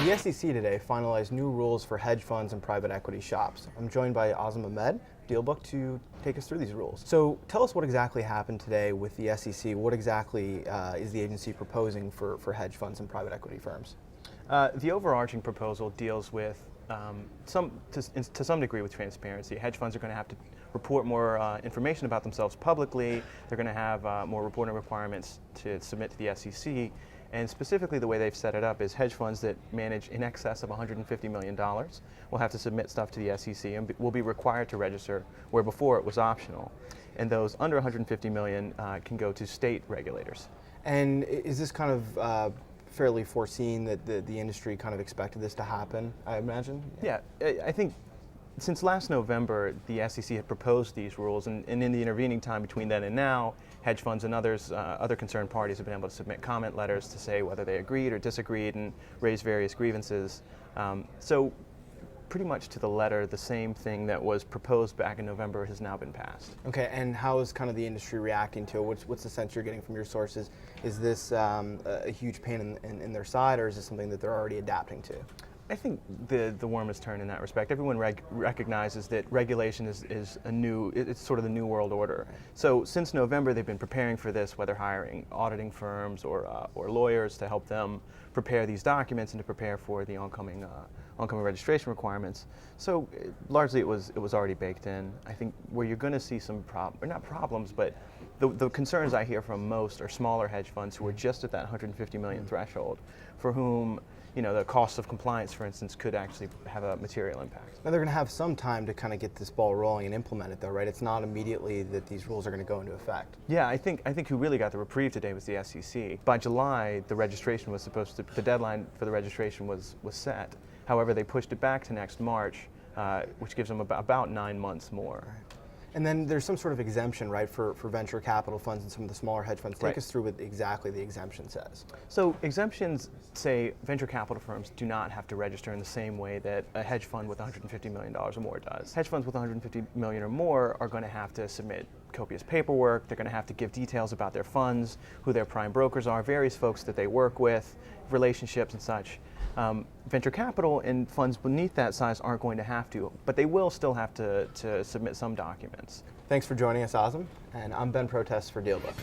The SEC today finalized new rules for hedge funds and private equity shops. I'm joined by Azam Ahmed, DealBook, to take us through these rules. So tell us what exactly happened today with the SEC. What exactly is the agency proposing for hedge funds and private equity firms? The overarching proposal deals with to some degree with transparency. Hedge funds are going to have to report more information about themselves publicly. They're going to have more reporting requirements to submit to the SEC. And specifically the way they've set it up is hedge funds that manage in excess of $150 million will have to submit stuff to the SEC and will be required to register, where before it was optional. And those under $150 million can go to state regulators. And is this kind of fairly foreseen that the industry kind of expected this to happen, I imagine? Yeah, I think since last November, the SEC had proposed these rules, and in the intervening time between then and now, hedge funds and other concerned parties have been able to submit comment letters to say whether they agreed or disagreed and raise various grievances. So pretty much to the letter, the same thing that was proposed back in November has now been passed. Okay, and how is kind of the industry reacting to it? What's the sense you're getting from your sources? Is this a huge pain in their side, or is this something that they're already adapting to? I think the worm has turned in that respect. Everyone recognizes that regulation is it's sort of the new world order. So since November, they've been preparing for this, whether hiring auditing firms or lawyers to help them prepare these documents and to prepare for the oncoming registration requirements. So largely it was already baked in. I think where you're going to see some problems, but the concerns I hear from most are smaller hedge funds who are just at that 150 million threshold, for whom the cost of compliance, for instance, could actually have a material impact. Now they're going to have some time to kind of get this ball rolling and implement it, though, right? It's not immediately that these rules are going to go into effect. Yeah, I think who really got the reprieve today was the SEC. By July, the deadline for the registration was set. However, they pushed it back to next March, which gives them about 9 months more. Right. And then there's some sort of exemption, right, for venture capital funds and some of the smaller hedge funds. Take us through what exactly the exemption says. So exemptions say venture capital firms do not have to register in the same way that a hedge fund with $150 million or more does. Hedge funds with $150 million or more are going to have to submit copious paperwork. They're going to have to give details about their funds, who their prime brokers are, various folks that they work with, relationships and such. Venture capital and funds beneath that size aren't going to have to, but they will still have to submit some documents. Thanks for joining us, Azam. And I'm Ben Protest for DealBook.